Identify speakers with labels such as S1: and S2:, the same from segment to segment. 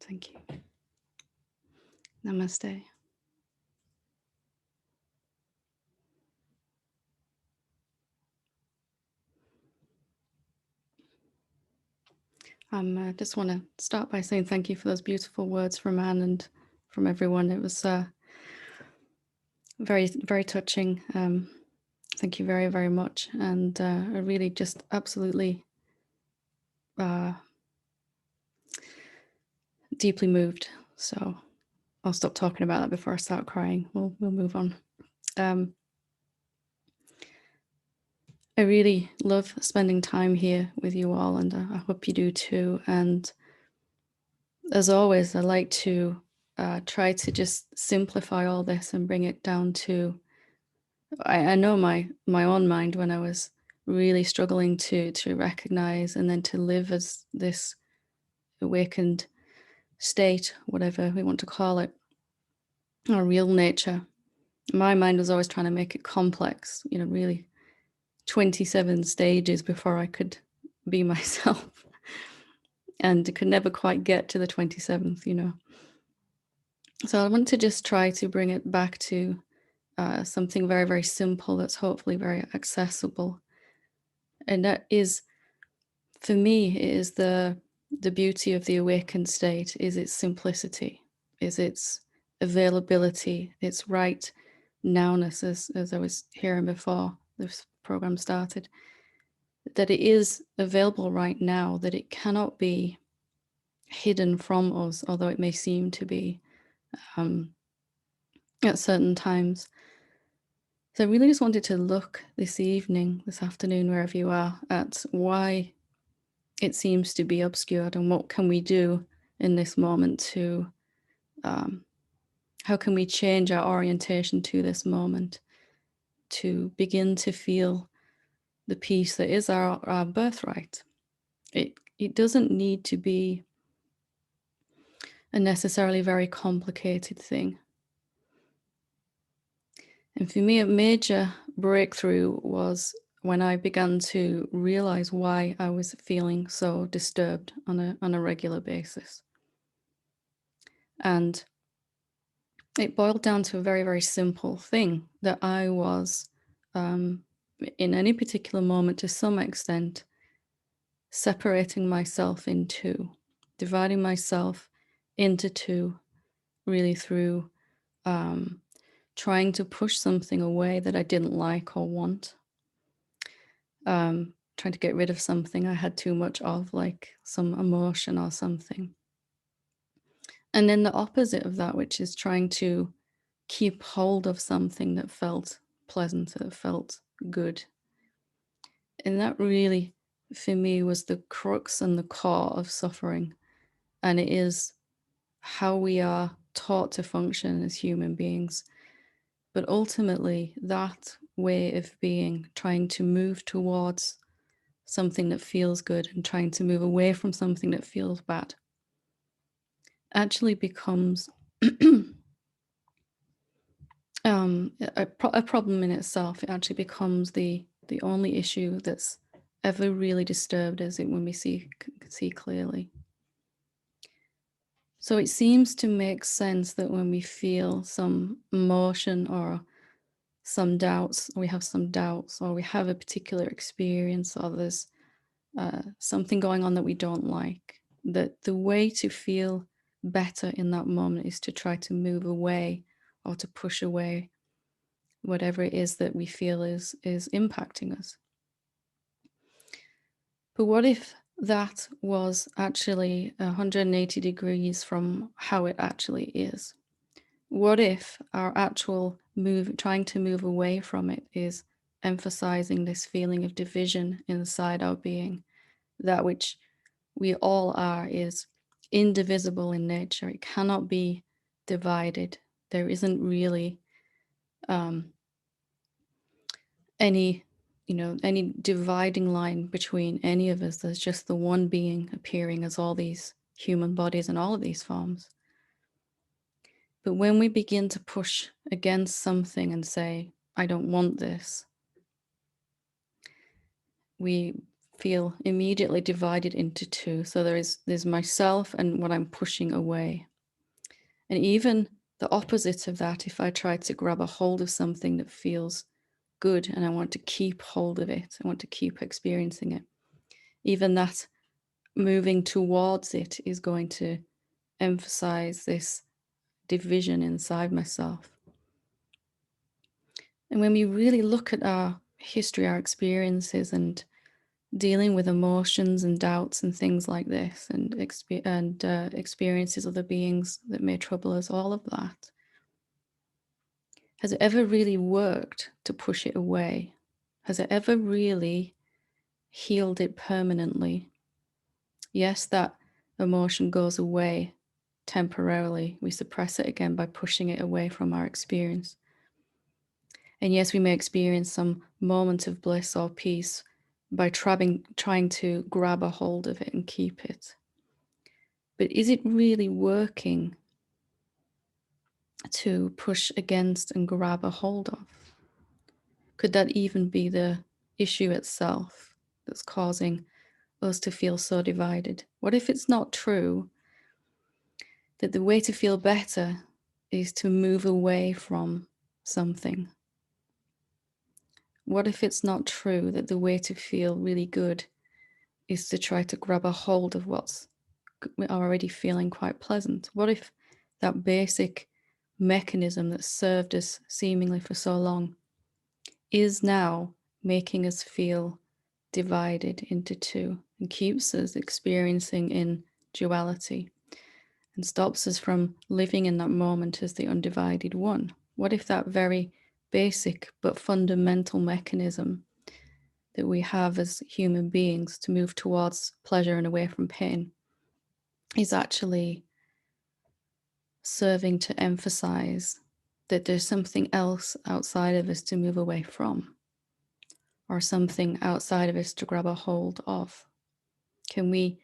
S1: Thank you. Namaste. I just want to start by saying thank you for those beautiful words from Anne and from everyone. It was very, very touching. Thank you very, very much. And I really just absolutely deeply moved. So I'll stop talking about that before I start crying. We'll move on. I really love spending time here with you all, and I hope you do too. And as always, I like to try to just simplify all this and bring it down to, I know my own mind when I was really struggling to recognize and then to live as this awakened state, whatever we want to call it, our real nature. My mind was always trying to make it complex, really 27 stages before I could be myself. And could never quite get to the 27th. So I want to just try to bring it back to something very, very simple that's hopefully very accessible. And that is, for me, is the beauty of the awakened state, is its simplicity, is its availability, its right nowness, as I was hearing before this program started, that it is available right now, that it cannot be hidden from us, although it may seem to be at certain times. So I really just wanted to look this evening, this afternoon, wherever you are, at why it seems to be obscured and what can we do in this moment to, how can we change our orientation to this moment to begin to feel the peace that is our birthright. It doesn't need to be a necessarily very complicated thing. And for me, a major breakthrough was when I began to realize why I was feeling so disturbed on a regular basis. And it boiled down to a very, very simple thing, that I was, in any particular moment, to some extent, separating myself in two, dividing myself into two, really through trying to push something away that I didn't like or want. Trying to get rid of something I had too much of, like some emotion or something. And then the opposite of that, which is trying to keep hold of something that felt pleasant, that felt good. And that really, for me, was the crux and the core of suffering. And it is how we are taught to function as human beings. But ultimately, that way of being, trying to move towards something that feels good and trying to move away from something that feels bad, actually becomes a problem in itself. It actually becomes the only issue that's ever really disturbed us when we see clearly. So it seems to make sense that when we feel some emotion or some doubts, or we have some doubts, or we have a particular experience, or there's something going on that we don't like, that the way to feel better in that moment is to try to move away or to push away whatever it is that we feel is impacting us. But what if that was actually 180 degrees from how it actually is? What if our actual trying to move away from it, is emphasizing this feeling of division inside our being, that which we all are is indivisible in nature. It cannot be divided. There isn't really any dividing line between any of us. There's just the one being appearing as all these human bodies and all of these forms. But when we begin to push against something and say, I don't want this, we feel immediately divided into two. So there's myself and what I'm pushing away. And even the opposite of that, if I try to grab a hold of something that feels good and I want to keep hold of it, I want to keep experiencing it, even that moving towards it is going to emphasize this division inside myself. And when we really look at our history, our experiences, and dealing with emotions and doubts and things like this, and experiences of the beings that may trouble us, all of that, has it ever really worked to push it away? Has it ever really healed it permanently? Yes, that emotion goes away temporarily. We suppress it again by pushing it away from our experience. And yes, we may experience some moment of bliss or peace by trying to grab a hold of it and keep it. But is it really working to push against and grab a hold of? Could that even be the issue itself that's causing us to feel so divided? What if it's not true that the way to feel better is to move away from something? What if it's not true that the way to feel really good is to try to grab a hold of what's already feeling quite pleasant? What if that basic mechanism that served us seemingly for so long is now making us feel divided into two and keeps us experiencing in duality and stops us from living in that moment as the undivided one? What if that very basic but fundamental mechanism that we have as human beings to move towards pleasure and away from pain is actually serving to emphasize that there's something else outside of us to move away from, or something outside of us to grab a hold of? Can we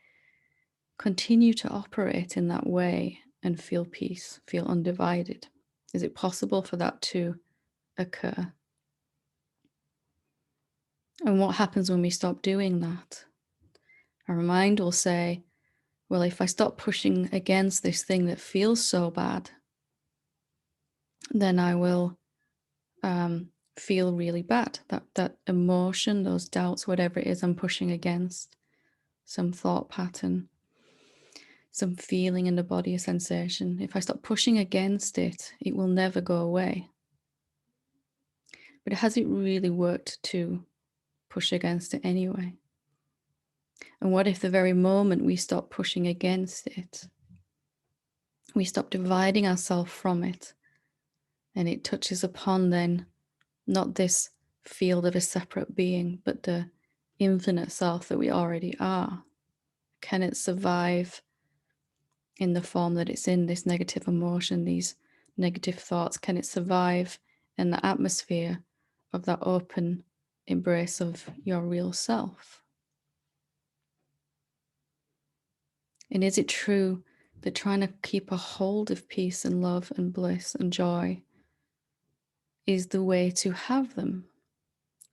S1: continue to operate in that way and feel peace, feel undivided? Is it possible for that to occur? And what happens when we stop doing that? Our mind will say, well, if I stop pushing against this thing that feels so bad, then I will feel really bad. That emotion, those doubts, whatever it is I'm pushing against, some thought pattern, some feeling in the body, a sensation. If I stop pushing against it, it will never go away. But has it really worked to push against it anyway? And what if the very moment we stop pushing against it, we stop dividing ourselves from it, and it touches upon then not this field of a separate being, but the infinite self that we already are? Can it survive in the form that it's in, this negative emotion, these negative thoughts? Can it survive in the atmosphere of that open embrace of your real self? And is it true that trying to keep a hold of peace and love and bliss and joy is the way to have them?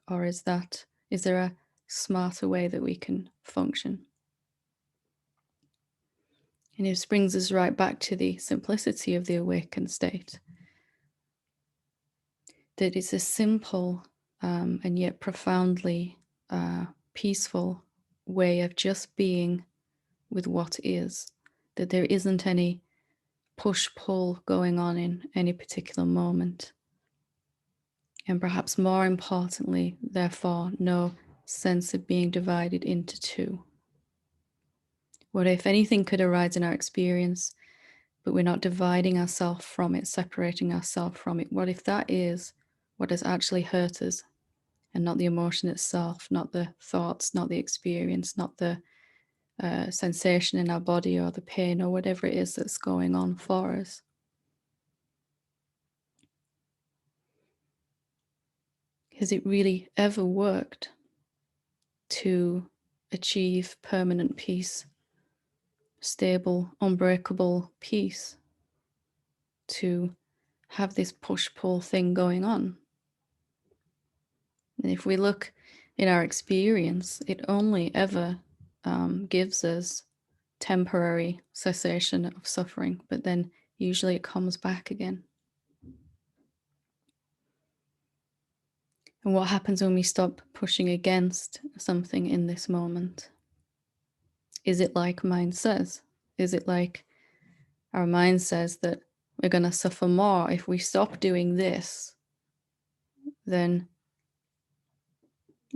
S1: Or is there a smarter way that we can function? And this brings us right back to the simplicity of the awakened state. That it's a simple and yet profoundly peaceful way of just being with what is. That there isn't any push-pull going on in any particular moment. And perhaps more importantly, therefore, no sense of being divided into two. What if anything could arise in our experience, but we're not dividing ourselves from it, separating ourselves from it? What if that is what has actually hurt us, and not the emotion itself, not the thoughts, not the experience, not the sensation in our body or the pain or whatever it is that's going on for us? Has it really ever worked to achieve permanent peace, stable, unbreakable peace, to have this push-pull thing going on? And if we look in our experience, it only ever gives us temporary cessation of suffering, but then usually it comes back again. And what happens when we stop pushing against something in this moment? Is it like mind says? Is it like our mind says that we're going to suffer more if we stop doing this? Then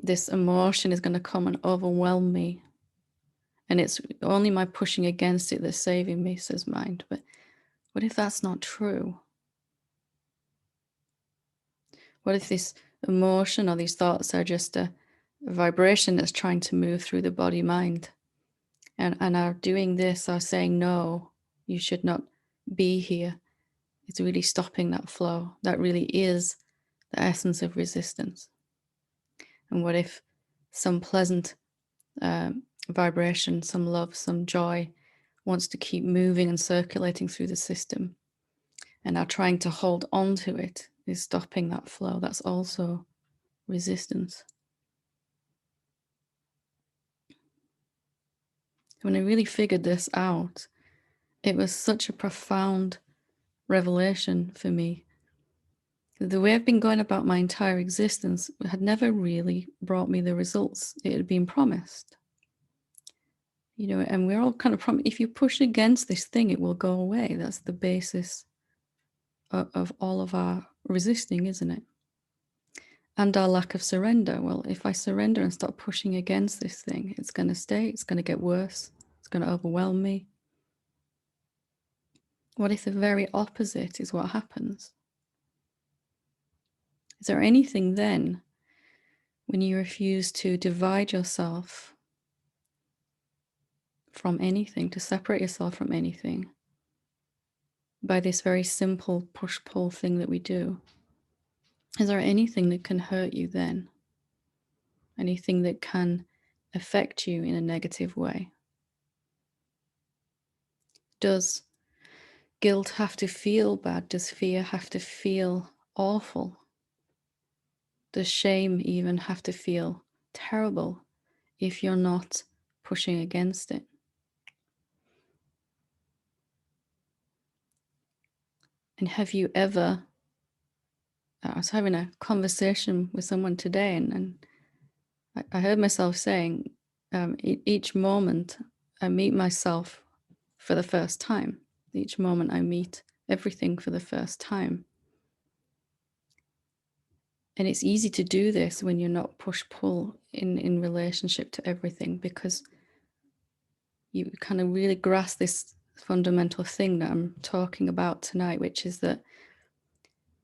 S1: this emotion is going to come and overwhelm me. And it's only my pushing against it that's saving me, says mind. But what if that's not true? What if this emotion or these thoughts are just a vibration that's trying to move through the body mind? And our doing this, our saying, no, you should not be here, it's really stopping that flow. That really is the essence of resistance. And what if some pleasant vibration, some love, some joy wants to keep moving and circulating through the system, and our trying to hold on to it is stopping that flow? That's also resistance. When I really figured this out, it was such a profound revelation for me. The way I've been going about my entire existence had never really brought me the results it had been promised. And we're all kind of promised, if you push against this thing, it will go away. That's the basis of all of our resisting, isn't it? And our lack of surrender. Well, if I surrender and stop pushing against this thing, it's going to stay, it's going to get worse, it's going to overwhelm me. What if the very opposite is what happens? Is there anything then, when you refuse to divide yourself from anything, to separate yourself from anything, by this very simple push-pull thing that we do, is there anything that can hurt you then? Anything that can affect you in a negative way? Does guilt have to feel bad? Does fear have to feel awful? Does shame even have to feel terrible if you're not pushing against it? And have you ever, I was having a conversation with someone today, and I heard myself saying, each moment I meet myself for the first time. Each moment I meet everything for the first time. And it's easy to do this when you're not push-pull in relationship to everything, because you kind of really grasp this fundamental thing that I'm talking about tonight, which is that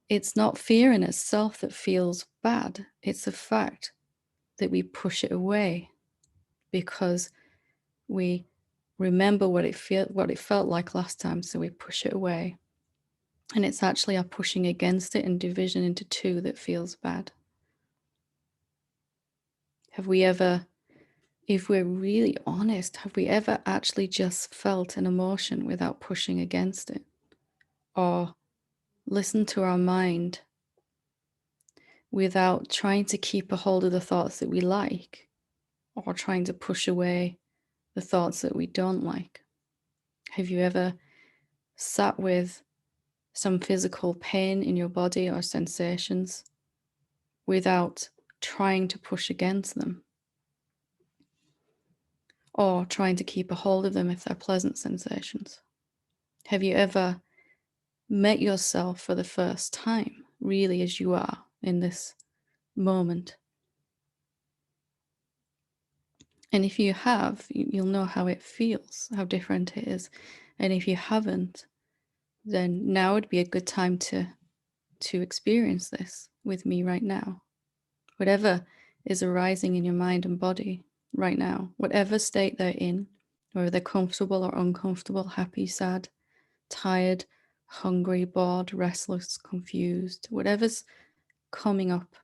S1: it's not fear in itself that feels bad. It's the fact that we push it away because we remember what it felt like last time, so we push it away. And it's actually our pushing against it and division into two that feels bad. Have we ever, if we're really honest, have we ever actually just felt an emotion without pushing against it? Or listened to our mind without trying to keep a hold of the thoughts that we like, or trying to push away the thoughts that we don't like? Have you ever sat with some physical pain in your body or sensations without trying to push against them, or trying to keep a hold of them if they're pleasant sensations? Have you ever met yourself for the first time, really as you are in this moment? And if you have, you'll know how it feels, how different it is. And if you haven't, then now would be a good time to experience this with me right now. Whatever is arising in your mind and body right now, whatever state they're in, whether they're comfortable or uncomfortable, happy, sad, tired, hungry, bored, restless, confused, whatever's coming up,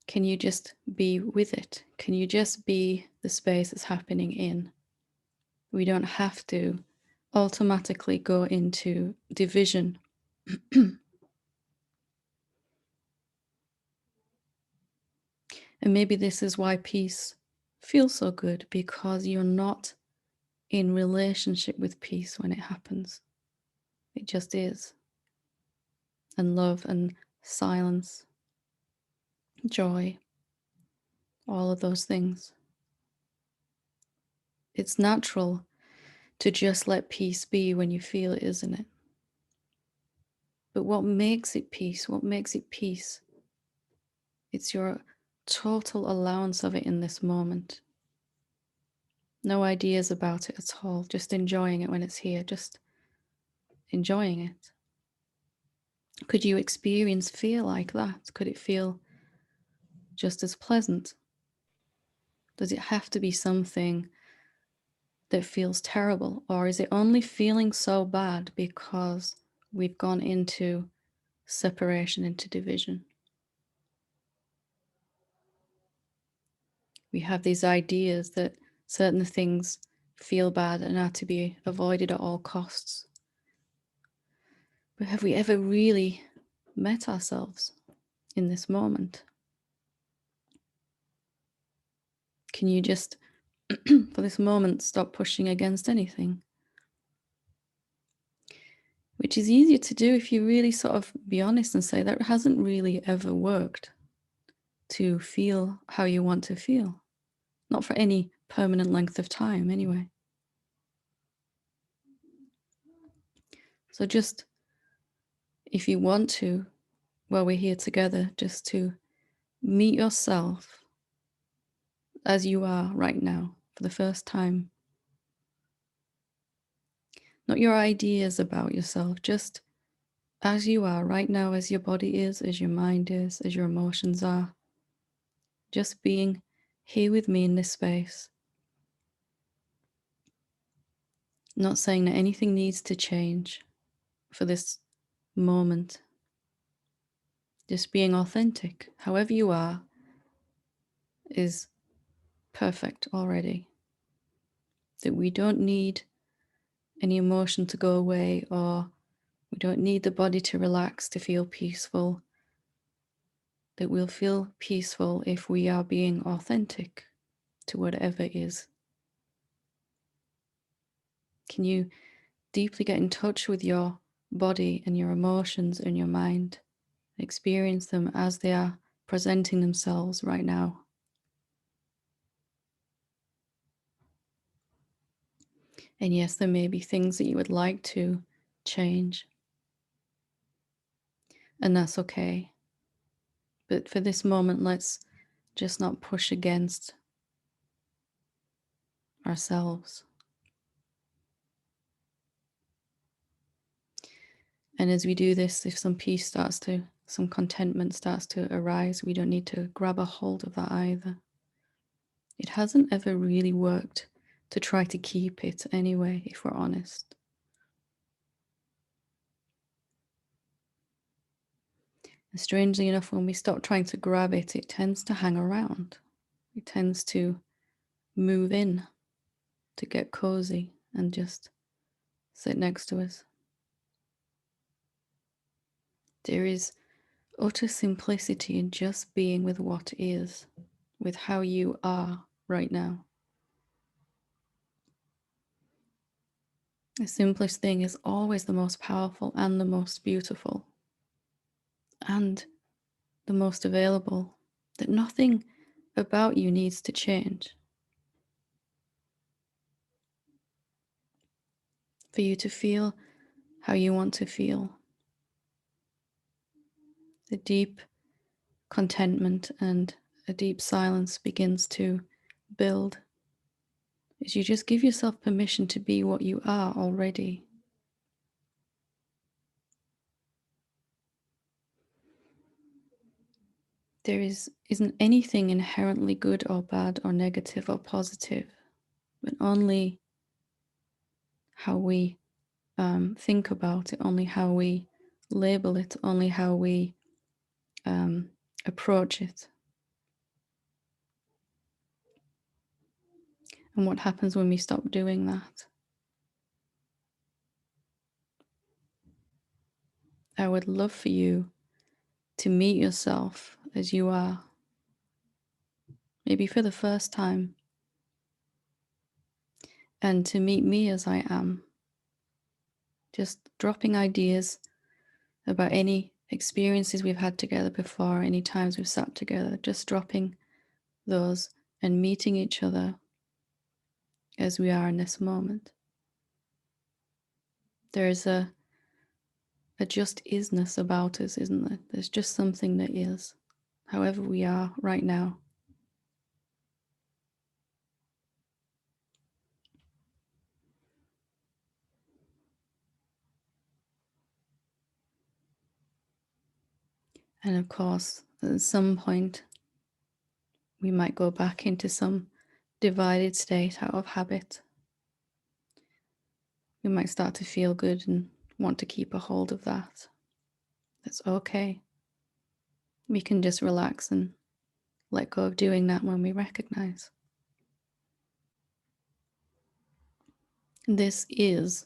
S1: can you just be with it? Can you just be the space it's happening in? We don't have to automatically go into division And maybe this is why peace feels so good, because you're not in relationship with peace when it happens. It just is. And love and silence, joy, all of those things. It's natural to just let peace be when you feel it, isn't it? But what makes it peace? What makes it peace? It's your total allowance of it in this moment. No ideas about it at all. Just enjoying it when it's here. Just enjoying it. Could you experience fear like that? Could it feel just as pleasant? Does it have to be something that feels terrible? Or is it only feeling so bad because we've gone into separation, into division? We have these ideas that certain things feel bad and are to be avoided at all costs. But have we ever really met ourselves in this moment? Can you just, for this moment, stop pushing against anything? Which is easier to do if you really sort of be honest and say that hasn't really ever worked to feel how you want to feel. Not for any permanent length of time, anyway. So just, if you want to, while we're here together, just to meet yourself as you are right now for the first time. Not your ideas about yourself, just as you are right now, as your body is, as your mind is, as your emotions are. Just being here with me in this space. Not saying that anything needs to change for this moment. Just being authentic, however you are, is perfect already. That we don't need any emotion to go away, or we don't need the body to relax to feel peaceful. That we'll feel peaceful if we are being authentic to whatever is. Can you deeply get in touch with your body and your emotions and your mind? Experience them as they are presenting themselves right now. And yes, there may be things that you would like to change, and that's okay. But for this moment, let's just not push against ourselves. And as we do this, if some peace starts to, some contentment starts to arise, we don't need to grab a hold of that either. It hasn't ever really worked to try to keep it anyway, if we're honest. And strangely enough, when we stop trying to grab it, it tends to hang around. It tends to move in, to get cozy and just sit next to us. There is utter simplicity in just being with what is, with how you are right now. The simplest thing is always the most powerful and the most beautiful and the most available, that nothing about you needs to change for you to feel how you want to feel. The deep contentment and a deep silence begins to build as you just give yourself permission to be what you are already. There isn't anything inherently good or bad or negative or positive, but only how we think about it, only how we label it, only how we approach it. And what happens when we stop doing that? I would love for you to meet yourself as you are, maybe for the first time, and to meet me as I am, just dropping ideas about any experiences we've had together before, any times we've sat together, just dropping those and meeting each other as we are in this moment. There's a just isness about us, isn't there? There's just something that is, however we are right now. And of course, at some point, we might go back into some divided state out of habit. We might start to feel good and want to keep a hold of that. That's okay. We can just relax and let go of doing that when we recognize. This is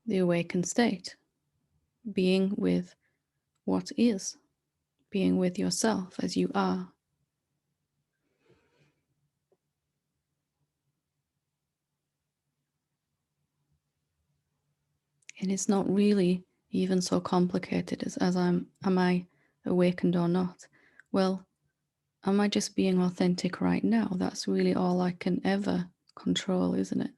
S1: the awakened state, being with what is, being with yourself as you are. And it's not really even so complicated as am I awakened or not? Well, am I just being authentic right now? That's really all I can ever control, isn't it?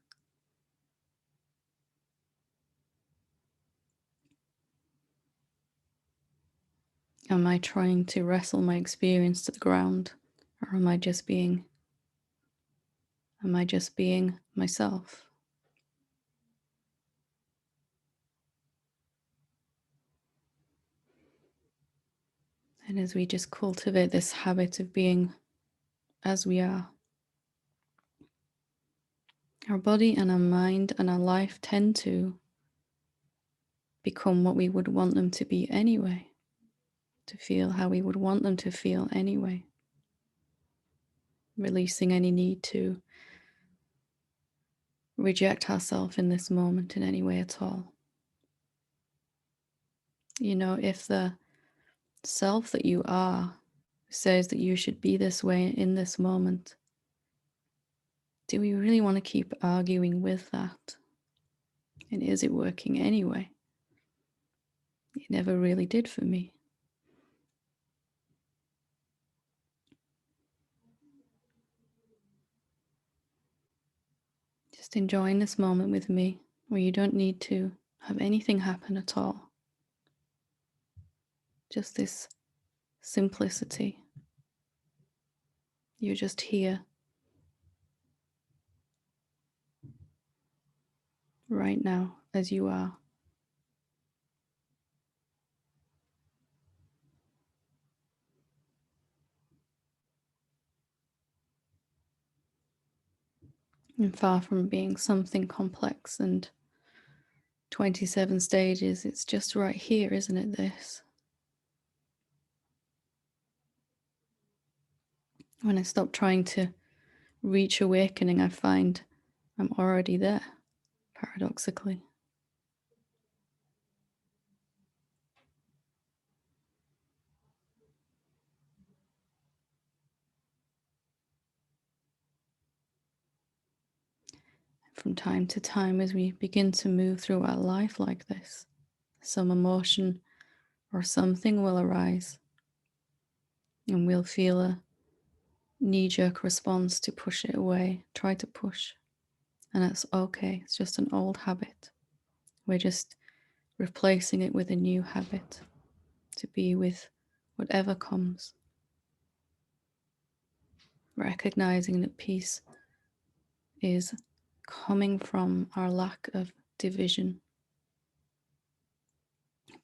S1: Am I trying to wrestle my experience to the ground? Or am I just being myself? And as we just cultivate this habit of being as we are, our body and our mind and our life tend to become what we would want them to be anyway, to feel how we would want them to feel anyway, releasing any need to reject ourselves in this moment in any way at all. You know, if the self that you are says that you should be this way in this moment, do we really want to keep arguing with that? And is it working anyway? It never really did for me. Just enjoying this moment with me where you don't need to have anything happen at all. Just this simplicity. You're just here right now as you are. And far from being something complex and 27 stages, it's just right here, isn't it? This. When I stop trying to reach awakening, I find I'm already there, paradoxically. From time to time, as we begin to move through our life like this, some emotion or something will arise, and we'll feel a knee-jerk response to push it away, try to push. And that's okay, it's just an old habit. We're just replacing it with a new habit to be with whatever comes. Recognizing that peace is coming from our lack of division.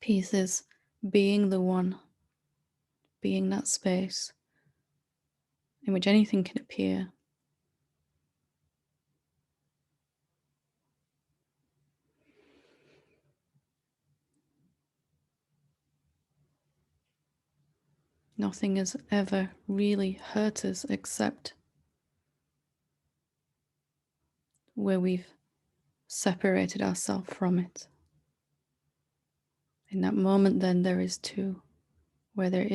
S1: Peace is being the one, being that space in which anything can appear. Nothing has ever really hurt us except where we've separated ourselves from it. In that moment, then there is two. Where there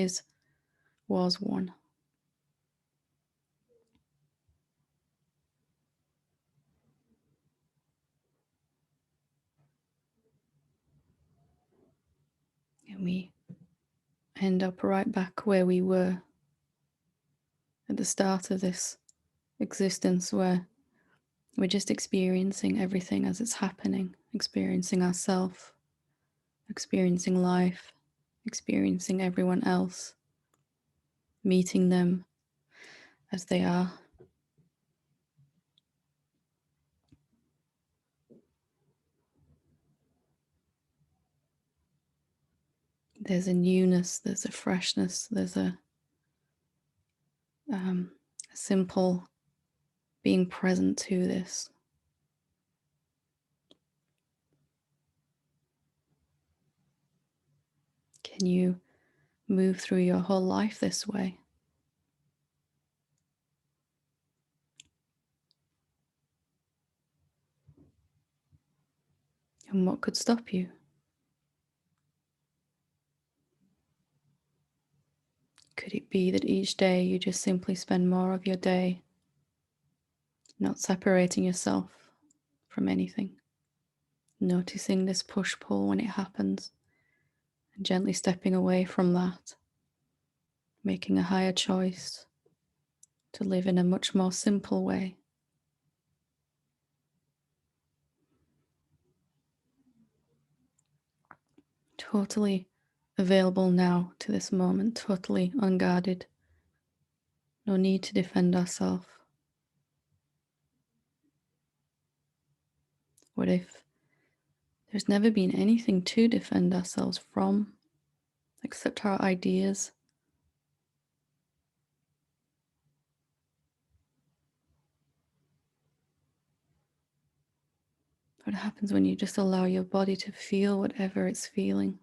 S1: was one. we end up right back where we were at the start of this existence, where we're just experiencing everything as it's happening, experiencing ourselves, experiencing life, experiencing everyone else, meeting them as they are. There's a newness, there's a freshness, there's a simple being present to this. Can you move through your whole life this way? And what could stop you? Could it be that each day you just simply spend more of your day not separating yourself from anything, noticing this push-pull when it happens, and gently stepping away from that, making a higher choice to live in a much more simple way? Totally available now to this moment, totally unguarded. No need to defend ourselves. What if there's never been anything to defend ourselves from except our ideas? What happens when you just allow your body to feel whatever it's feeling?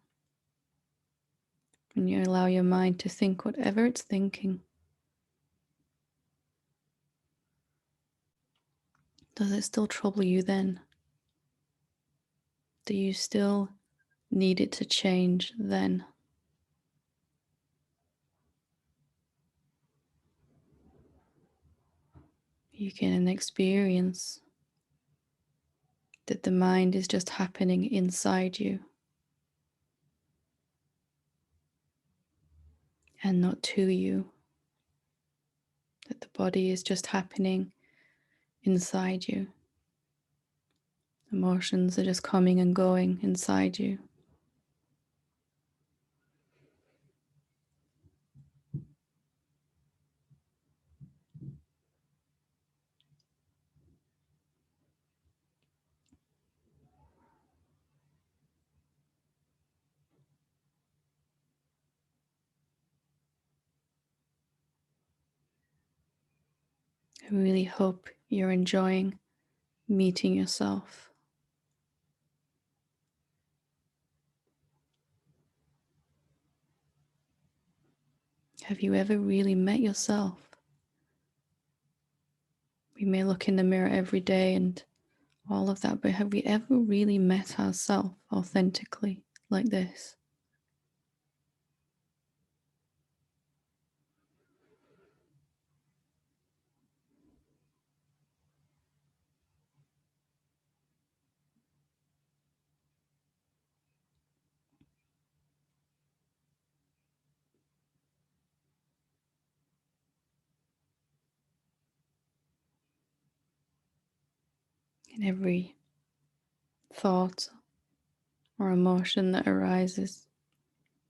S1: When you allow your mind to think whatever it's thinking? Does it still trouble you then? Do you still need it to change then? You can experience that the mind is just happening inside you and not to you. That the body is just happening inside you. Emotions are just coming and going inside you. I really hope you're enjoying meeting yourself. Have you ever really met yourself? We may look in the mirror every day and all of that, but have we ever really met ourselves authentically like this? In every thought or emotion that arises,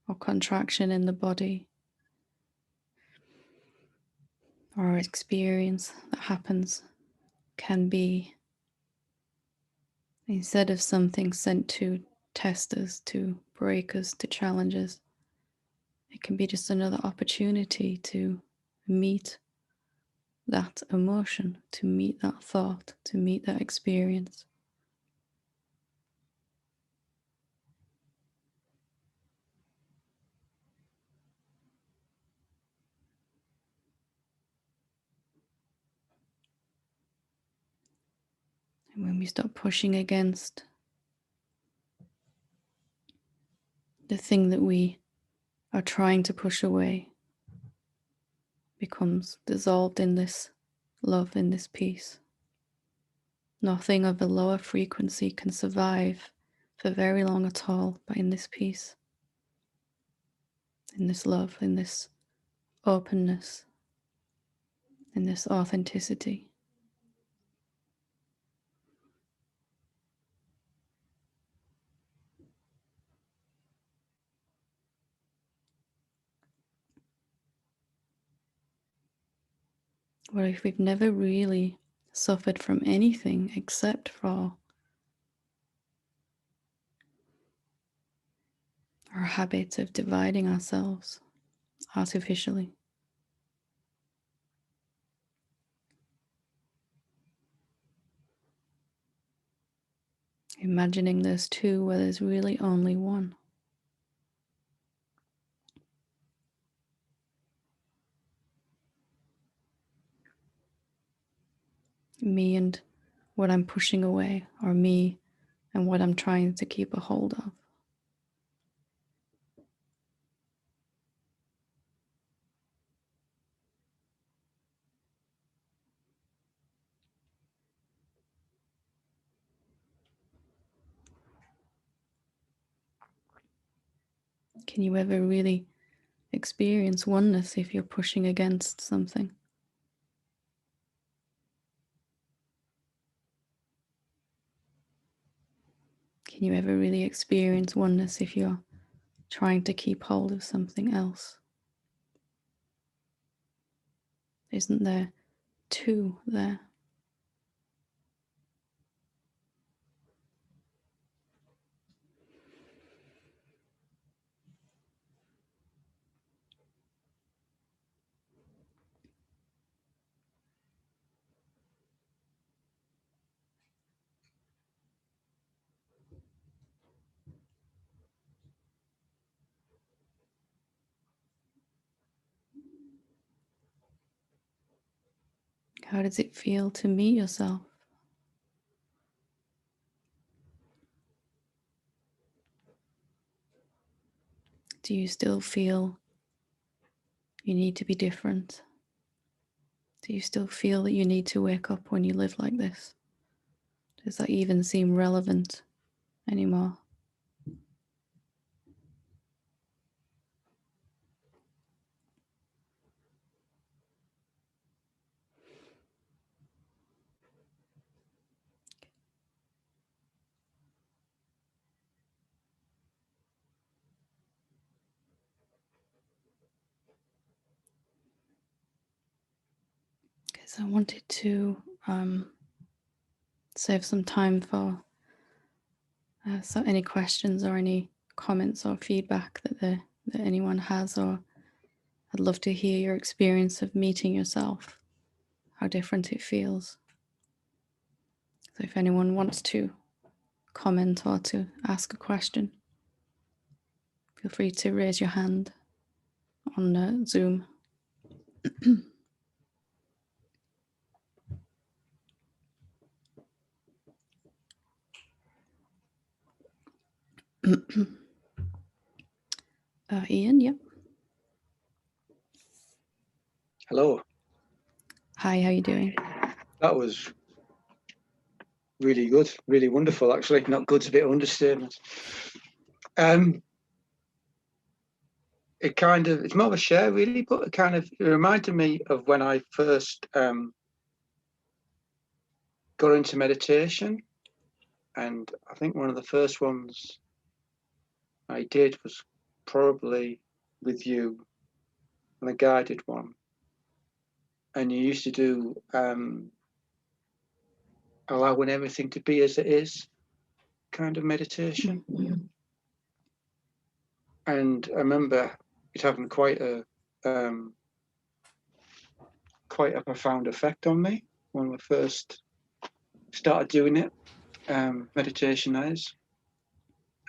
S1: or contraction in the body, or experience that happens, can be, instead of something sent to test us, to break us, to challenge us, it can be just another opportunity to meet that emotion, to meet that thought, to meet that experience. And when we stop pushing against the thing that we are trying to push away, becomes dissolved in this love, in this peace. Nothing of a lower frequency can survive for very long at all, but in this peace. in this love, in this openness, in this authenticity. What if we've never really suffered from anything except for our habit of dividing ourselves artificially? Imagining there's two where there's really only one. Me and what I'm pushing away, or me and what I'm trying to keep a hold of. Can you ever really experience oneness if you're pushing against something? Can you ever really experience oneness if you're trying to keep hold of something else? Isn't there two there? How does it feel to meet yourself? Do you still feel you need to be different? Do you still feel that you need to wake up when you live like this? Does that even seem relevant anymore? Because I wanted to save some time for so any questions or any comments or feedback that anyone has, or I'd love to hear your experience of meeting yourself, how different it feels. So if anyone wants to comment or to ask a question, feel free to raise your hand on Zoom. Ian, yep.
S2: Hello.
S1: Hi, how you doing?
S2: That was really good, really wonderful, actually. Not good's a bit of understatement. It's more of a share, really, but it reminded me of when I first got into meditation. And I think one of the first ones I did was probably with you, and a guided one. And you used to do allowing everything to be as it is kind of meditation. And I remember it having quite a profound effect on me when we first started doing it, meditation is.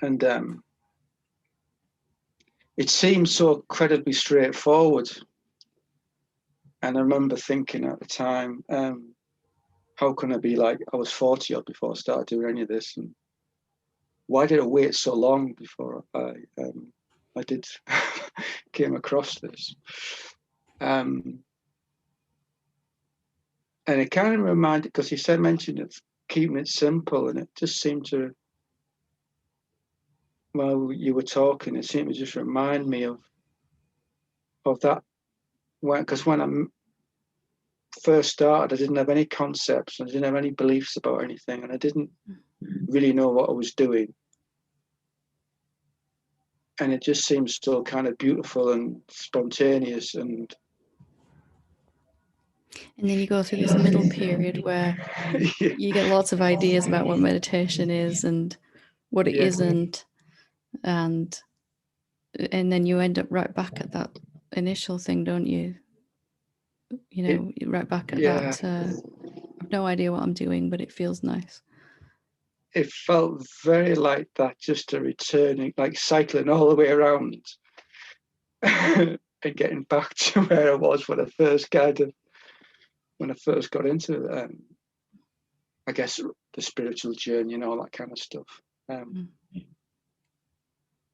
S2: And it seemed so incredibly straightforward. And I remember thinking at the time, how can I be like, I was 40 odd before I started doing any of this, and why did I wait so long before I did came across this? And it kind of reminded, because he mentioned it, keeping it simple, and it just seemed to, while you were talking, it seemed to just remind me of of that, because when I first started, I didn't have any concepts, I didn't have any beliefs about anything, and I didn't really know what I was doing. And it just seems so kind of beautiful and spontaneous. And
S1: then you go through this middle period where you get lots of ideas about what meditation is and what it isn't, and then you end up right back at that initial thing, don't you? You know, right back at that. I've no idea what I'm doing, but it feels nice.
S2: It felt very like that, just a returning, like cycling all the way around and getting back to where I was when I first got into it. I guess the spiritual journey and all that kind of stuff.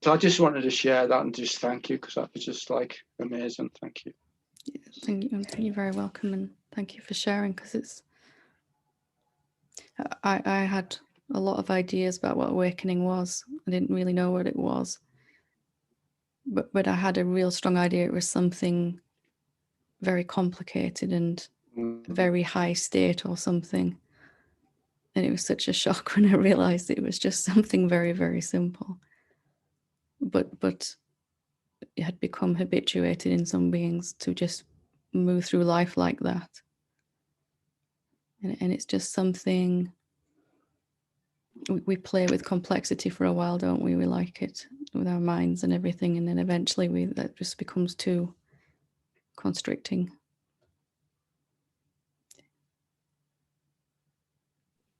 S2: So I just wanted to share that and just thank you, because that was just like amazing. Thank you.
S1: Thank you. You're very welcome, and thank you for sharing, because I had a lot of ideas about what awakening was. I didn't really know what it was, but I had a real strong idea it was something very complicated and very high state or something. And it was such a shock when I realized it was just something very, very simple. But it had become habituated in some beings to just move through life like that. And it's just something, we play with complexity for a while, don't we? We like it with our minds and everything, and then eventually that just becomes too constricting.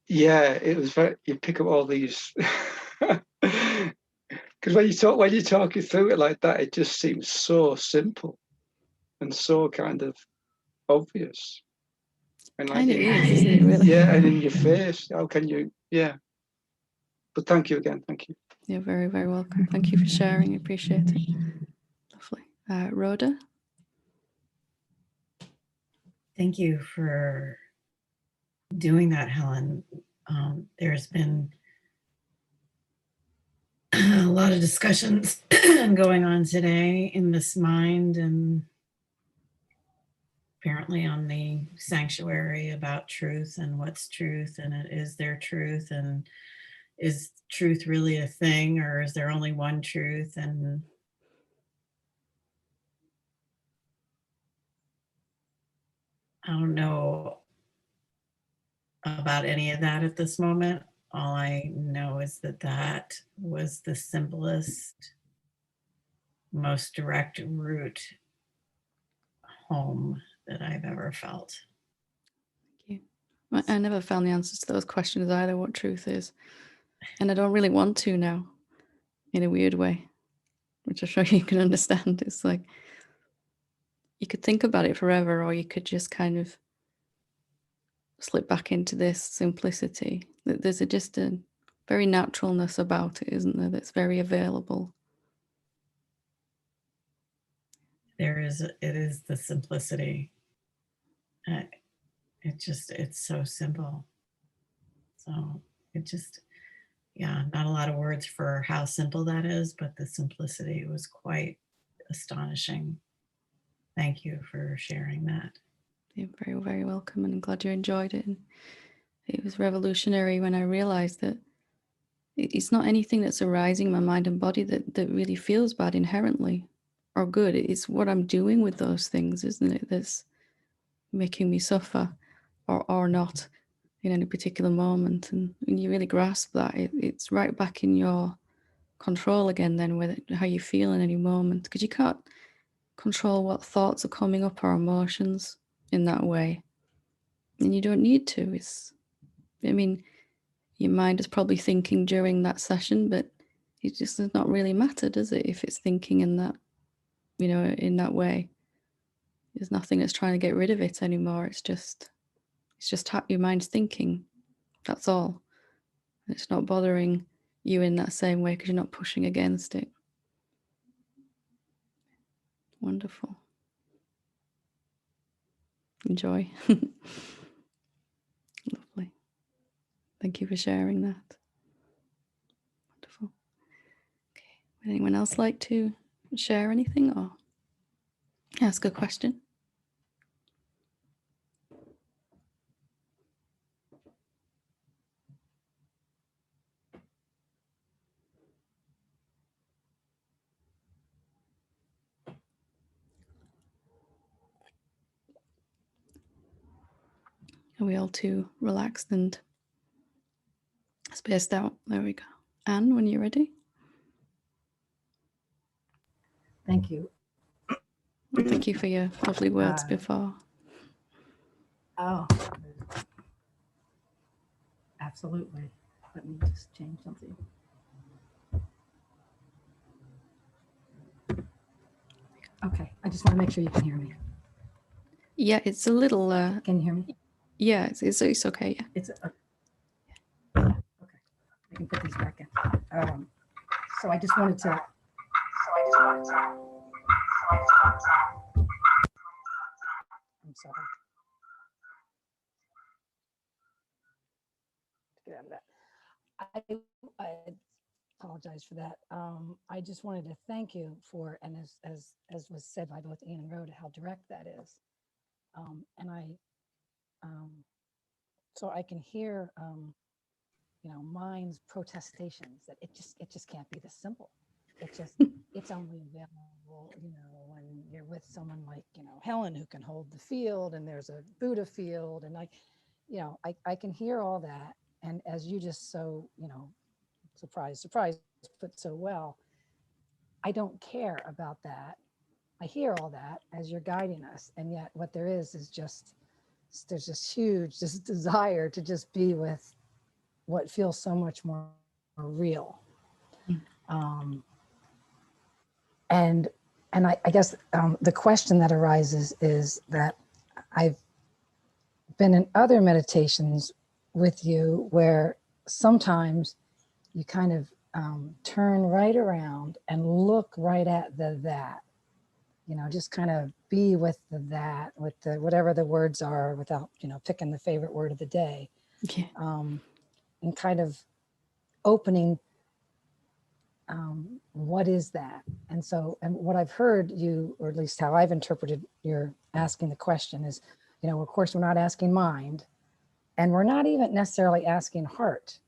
S2: Yeah, it was very, you pick up all these because when you're talking through it like that, it just seems so simple and so kind of obvious. And like,
S1: Kind of is, isn't it, really?
S2: Yeah, and in your face. How can you? Yeah. But thank you again. Thank you.
S1: You're very, very welcome. Thank you for sharing. I appreciate it. Lovely. Rhoda?
S3: Thank you for doing that, Helen. There's been a lot of discussions going on today in this mind, and apparently on the sanctuary, about truth and what's truth, and is there truth, and is truth really a thing, or is there only one truth? And I don't know about any of that at this moment. All I know is that that was the simplest, most direct route home that I've ever felt.
S1: Thank you. I never found the answers to those questions either, what truth is. And I don't really want to now, in a weird way, which I'm sure you can understand. It's like, you could think about it forever, or you could just kind of slip back into this simplicity. There's just a very naturalness about it, isn't there, that's very available.
S3: It is the simplicity. It's so simple. So it just, yeah, not a lot of words for how simple that is, but the simplicity was quite astonishing. Thank you for sharing that.
S1: You're very, very welcome, and I'm glad you enjoyed it. And it was revolutionary when I realized that it's not anything that's arising in my mind and body that really feels bad inherently or good. It's what I'm doing with those things, isn't it, that's making me suffer or not in any particular moment. And when you really grasp that, it's right back in your control again then, with how you feel in any moment, because you can't control what thoughts are coming up or emotions in that way, and you don't need to. I mean, your mind is probably thinking during that session, but it just does not really matter, does it, if it's thinking in that, in that way? There's nothing that's trying to get rid of it anymore. It's just how your mind's thinking. That's all. It's not bothering you in that same way because you're not pushing against it. Wonderful. Enjoy. Lovely. Thank you for sharing that. Wonderful. Okay. Would anyone else like to share anything? Or Ask a question. Are we all too relaxed and spaced out? There we go. Anne, when you're ready.
S4: Thank you.
S1: Thank you for your lovely words before.
S4: Oh, absolutely. Let me just change something. Okay, I just want to make sure you can hear me.
S1: Yeah, it's a little.
S4: Can you hear me?
S1: Yeah, it's okay. Yeah.
S4: It's okay. I can put these back in. So I just wanted to. I'm sorry. Get out of that. I apologize for that. I just wanted to thank you for, and as was said by both Ian and Rhoda, how direct that is. And so I can hear, mind's protestations that it just can't be this simple. It's only available, when you're with someone like, Helen, who can hold the field, and there's a Buddha field, and I can hear all that. And as you just so, surprise, put so well, I don't care about that. I hear all that as you're guiding us. And yet what there is just, there's this huge desire to just be with what feels so much more real. And I guess the question that arises is that I've been in other meditations with you where sometimes you kind of turn right around and look right at that, just kind of be with that, with the whatever the words are, without picking the favorite word of the day.
S1: Yeah.
S4: And kind of opening what is that? And what I've heard you, or at least how I've interpreted your asking the question is, of course we're not asking mind, and we're not even necessarily asking heart,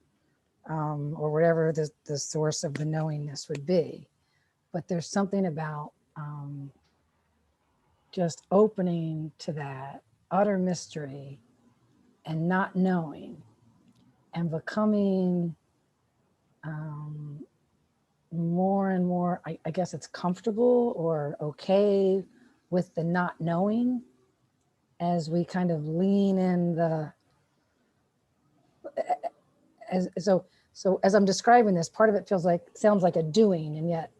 S4: or whatever the source of the knowingness would be. But there's something about just opening to that utter mystery and not knowing and becoming more and more, I guess it's comfortable or okay with the not knowing, as we kind of lean in so as I'm describing this, part of it sounds like a doing, and yet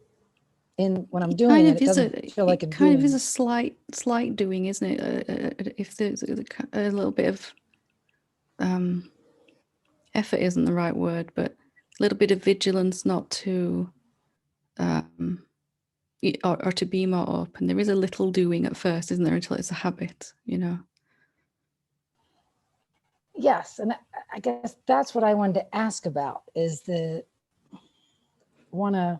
S4: when I'm doing it doesn't feel like a doing.
S1: Kind of is a slight doing, isn't it? If there's a little bit of effort isn't the right word, but a little bit of vigilance not to or to be more open. There is a little doing at first, isn't there, until it's a habit,
S4: Yes, and I guess that's what I wanted to ask about, is want to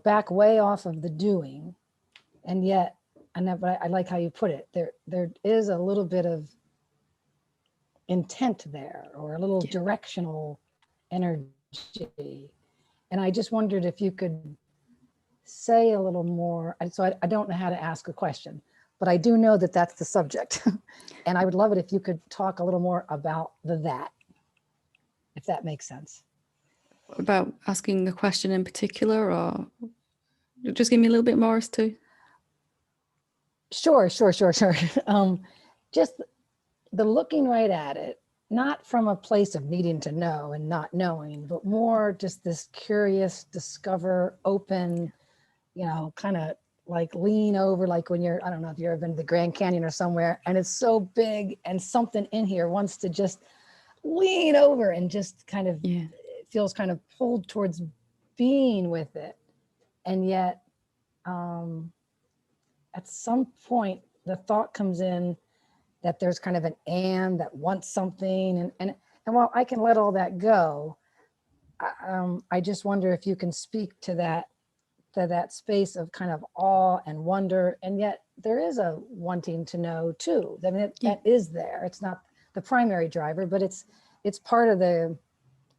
S4: back way off of the doing, and yet but I like how you put it, there is a little bit of intent there, or a little directional energy. And I just wondered if you could say a little more. So I don't know how to ask a question, but I do know that that's the subject. And I would love it if you could talk a little more about that, if that makes sense.
S1: About asking the question in particular, or just give me a little bit more as to.
S4: Sure. Just the looking right at it, not from a place of needing to know and not knowing, but more just this curious, discover, open, kind of like lean over, like when you're, I don't know if you've ever been to the Grand Canyon or somewhere, and it's so big and something in here wants to just lean over and just kind of, it feels kind of pulled towards being with it. And yet at some point the thought comes in that there's kind of an and that wants something. And while I can let all that go, I just wonder if you can speak to that that space of kind of awe and wonder, and yet there is a wanting to know too. I mean, that is there. It's not the primary driver, but it's part of the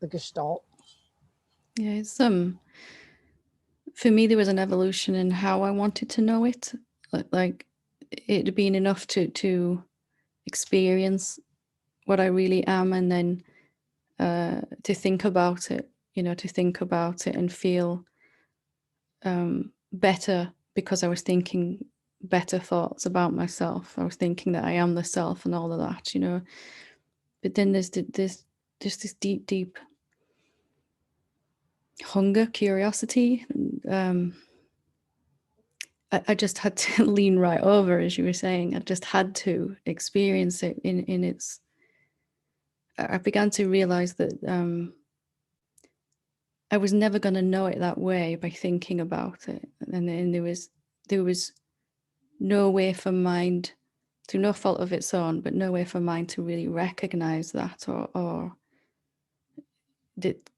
S4: gestalt.
S1: Yeah, it's for me there was an evolution in how I wanted to know it. Like it had been enough to experience what I really am, and then to think about it, to think about it and feel better, because I was thinking better thoughts about myself. I was thinking that I am the self and all of that, But then there's just this deep hunger, curiosity. I just had to lean right over, as you were saying. I just had to experience it in its. I began to realize that I was never going to know it that way by thinking about it, and then there was no way for mind, through no fault of its own, but no way for mind to really recognize that, or that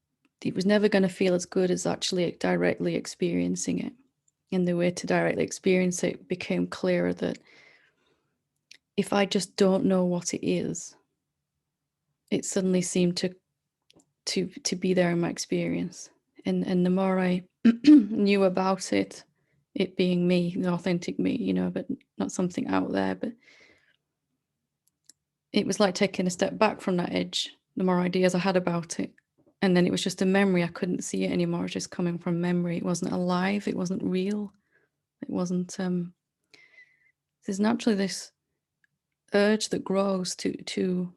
S1: it was never going to feel as good as actually directly experiencing it. And the way to directly experience it became clearer that if I just don't know what it is, it suddenly seemed to be there in my experience. And the more I knew about it being me, the authentic me, but not something out there, but it was like taking a step back from that edge, the more ideas I had about it. And then it was just a memory. I couldn't see it anymore. It was just coming from memory. It wasn't alive. It wasn't real. It wasn't, there's naturally this urge that grows to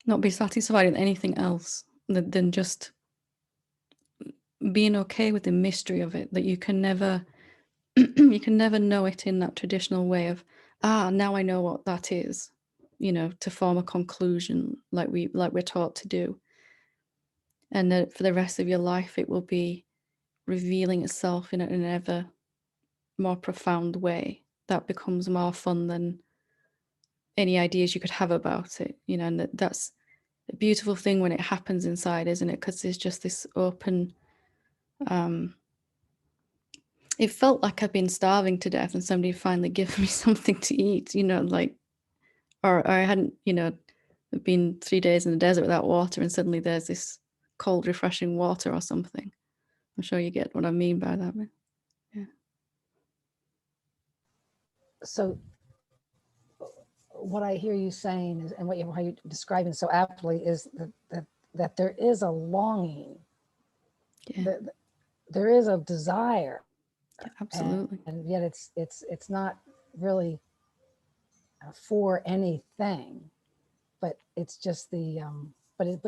S1: not be satisfied with anything else than just being okay with the mystery of it, that you can never you can never know it in that traditional way of, now I know what that is, to form a conclusion like we're taught to do. And that for the rest of your life it will be revealing itself in an ever more profound way that becomes more fun than any ideas you could have about it, and that's a beautiful thing when it happens inside, isn't it? Because there's just this open, it felt like I'd been starving to death and somebody finally given me something to eat, or I hadn't, been 3 days in the desert without water, and suddenly there's this cold, refreshing water or something. I'm sure you get what I mean by that. Yeah.
S4: So what I hear you saying is, and how you're describing so aptly, is that there is a longing, that there is a desire.
S1: Yeah, absolutely.
S4: And yet it's not really for anything, but it's just the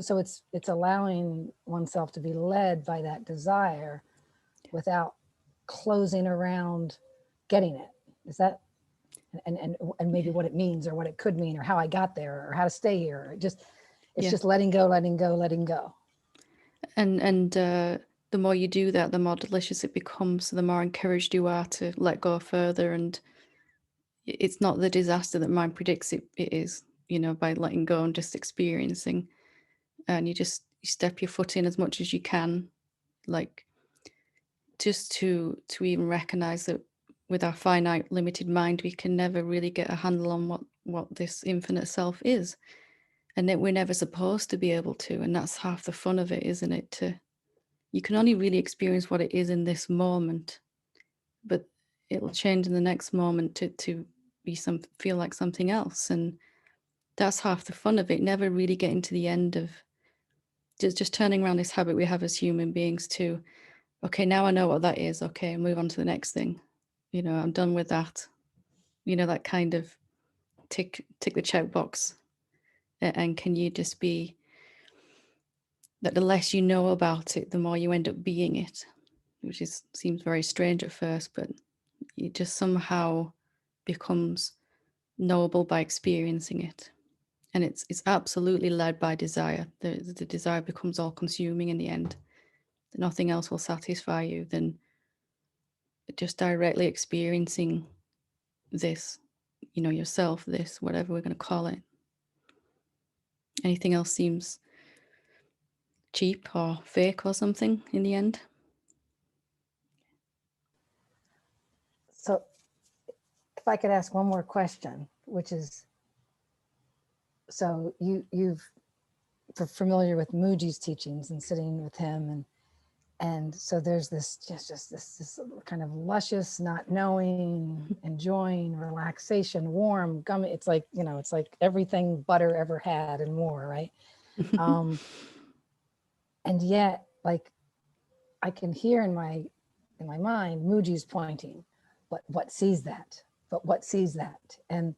S4: so it's allowing oneself to be led by that desire without closing around getting it. Is that and maybe what it means, or what it could mean, or how I got there, or how to stay here? It's just letting go.
S1: And the more you do that, the more delicious it becomes, the more encouraged you are to let go further. And it's not the disaster that mind predicts it is, by letting go and just experiencing. And you step your foot in as much as you can, like just to even recognize that with our finite, limited mind, we can never really get a handle on what this infinite self is, and that we're never supposed to be able to. And that's half the fun of it, isn't it? You can only really experience what it is in this moment, but it'll change in the next moment to feel like something else. And that's half the fun of it, never really getting to the end of just turning around this habit we have as human beings to, okay, now I know what that is, okay, move on to the next thing, I'm done with that, that kind of tick the checkbox. And can you just be that the less you know about it, the more you end up being it, which seems very strange at first, but it just somehow becomes knowable by experiencing it. And it's absolutely led by desire. The desire becomes all consuming in the end. Nothing else will satisfy you than just directly experiencing this, yourself, this, whatever we're going to call it. Anything else seems cheap or fake or something in the end.
S4: So if I could ask one more question, which is, so you've familiar with Mooji's teachings and sitting with him, and so there's this just this kind of luscious, not knowing, enjoying, relaxation, warm, gummy. It's like, you know, it's like everything butter ever had and more, right? And yet, like, I can hear in my mind, Mooji's pointing, but what sees that? But what sees that? And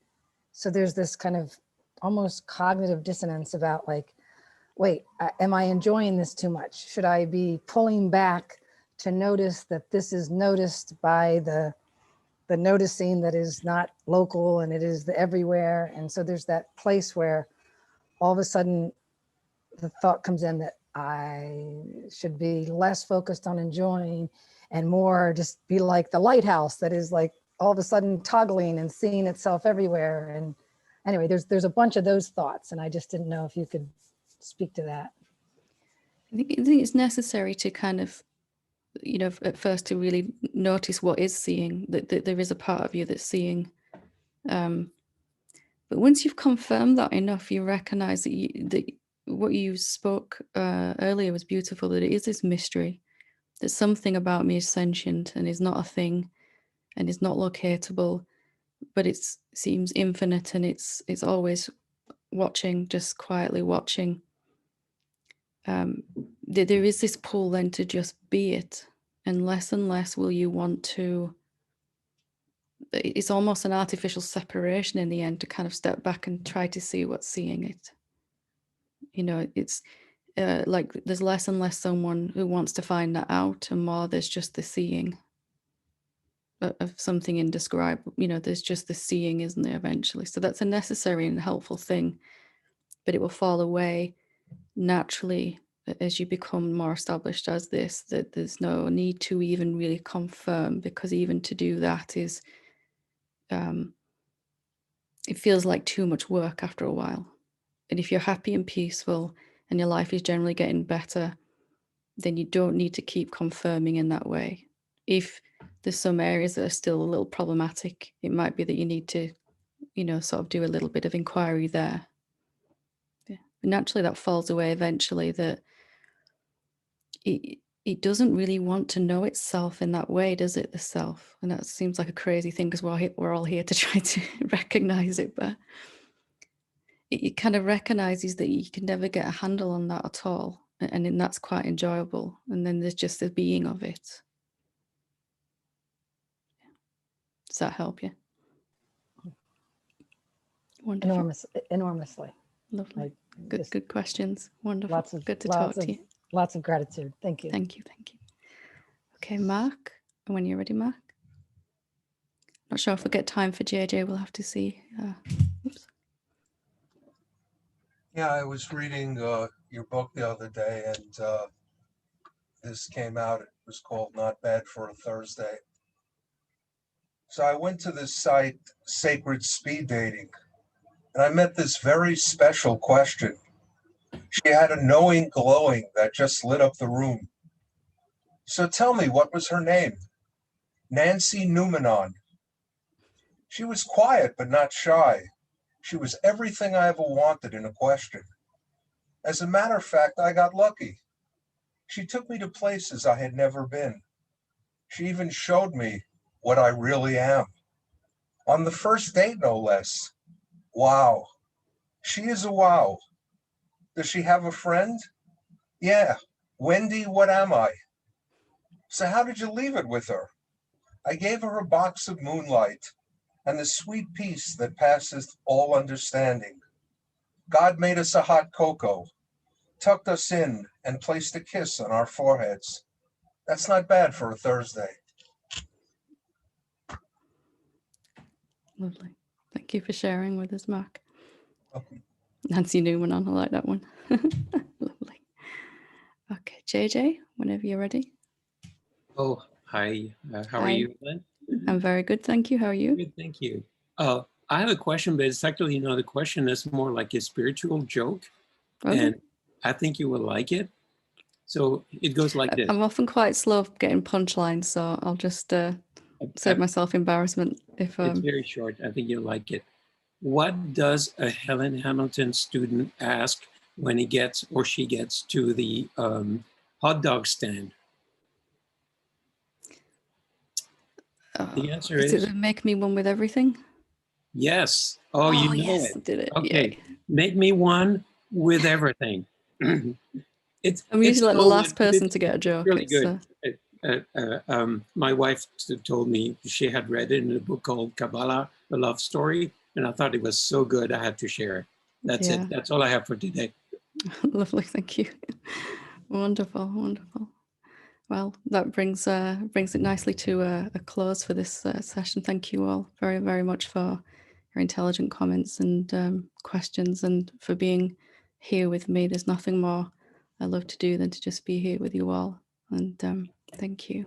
S4: so there's this kind of almost cognitive dissonance about like, wait, am I enjoying this too much? Should I be pulling back to notice that this is noticed by the noticing that is not local and it is the everywhere? And so there's that place where all of a sudden the thought comes in that I should be less focused on enjoying and more just be like the lighthouse that is like all of a sudden toggling and seeing itself everywhere. And anyway, there's a bunch of those thoughts, and I just didn't know if you could speak to that.
S1: I think it's necessary to kind of, you know, at first to really notice what is seeing, that there is a part of you that's seeing. But once you've confirmed that enough, you recognize that what you spoke earlier was beautiful, that it is this mystery, that something about me is sentient and is not a thing and is not locatable, but it seems infinite, and it's always watching, just quietly watching. There is this pull then to just be it, and less will you want to. It's almost an artificial separation in the end, to kind of step back and try to see what's seeing it. You know, it's like there's less and less someone who wants to find that out, and more there's just the seeing of something indescribable. You know, there's just the seeing, isn't there, eventually? So that's a necessary and helpful thing, but it will fall away naturally as you become more established as this, that there's no need to even really confirm, because even to do that is, it feels like too much work after a while. And if you're happy and peaceful and your life is generally getting better, then you don't need to keep confirming in that way. If there's some areas that are still a little problematic, it might be that you need to, you know, sort of do a little bit of inquiry there. Yeah. But naturally that falls away eventually, that it doesn't really want to know itself in that way, does it, the self? And that seems like a crazy thing, because we're all here to try to recognize it, but it kind of recognizes that you can never get a handle on that at all, and then that's quite enjoyable. And then there's just the being of it. Does that help you? Wonderful.
S4: Enormously.
S1: Lovely. Good questions. Wonderful. Good to
S4: talk
S1: talk to you.
S4: Lots of gratitude. Thank you.
S1: Thank you. Okay, Mark. When you're ready, Mark. Not sure if we get time for JJ. We'll have to see. Oops.
S5: Yeah, I was reading your book the other day, and this came out. It was called Not Bad for a Thursday. So I went to this site, Sacred Speed Dating, and I met this very special question. She had a knowing glowing that just lit up the room. So tell me, what was her name? Nancy Newmanon. She was quiet but not shy. She was everything I ever wanted in a question. As a matter of fact, I got lucky. She took me to places I had never been. She even showed me what I really am. On the first date, no less. Wow. She is a wow. Does she have a friend? Yeah. Wendy, what am I? So how did you leave it with her? I gave her a box of moonlight and the sweet peace that passeth all understanding. God made us a hot cocoa, tucked us in, and placed a kiss on our foreheads. That's not bad for a Thursday.
S1: Lovely. Thank you for sharing with us, Mark.
S5: Okay.
S1: Nancy Newman on. I like that one. Lovely. Okay, JJ, whenever you're ready.
S6: Oh, hi. How are
S1: Hi.
S6: you, Helen?
S1: I'm very good, thank you. How are you?
S6: Good, thank you. I have a question, but it's actually, the question that's more like a spiritual joke,
S1: Okay.
S6: and I think you will like it. So it goes like this.
S1: I'm often quite slow getting punchlines, so I'll just save myself embarrassment if
S6: It's very short. I think you'll like it. What does a Helen Hamilton student ask when he gets or she gets to the hot dog stand? The answer
S1: is it
S6: is
S1: the make me one with everything?
S6: yes. Oh, you know
S1: yes,
S6: it.
S1: did it.
S6: Okay,
S1: Yay.
S6: make me one with everything. it's
S1: I'm usually like the
S6: so
S1: last person
S6: it's
S1: to get a joke.
S6: really
S1: It's,
S6: good. My wife told me she had read it in a book called Kabbalah, a love story, and I thought it was so good I had to share it. That's
S1: Yeah.
S6: it. That's all I have for today.
S1: Lovely, thank you. Wonderful, wonderful. Well, that brings it nicely to a close for this session. Thank you all very, very much for your intelligent comments and questions, and for being here with me. There's nothing more I love to do than to just be here with you all. And thank you.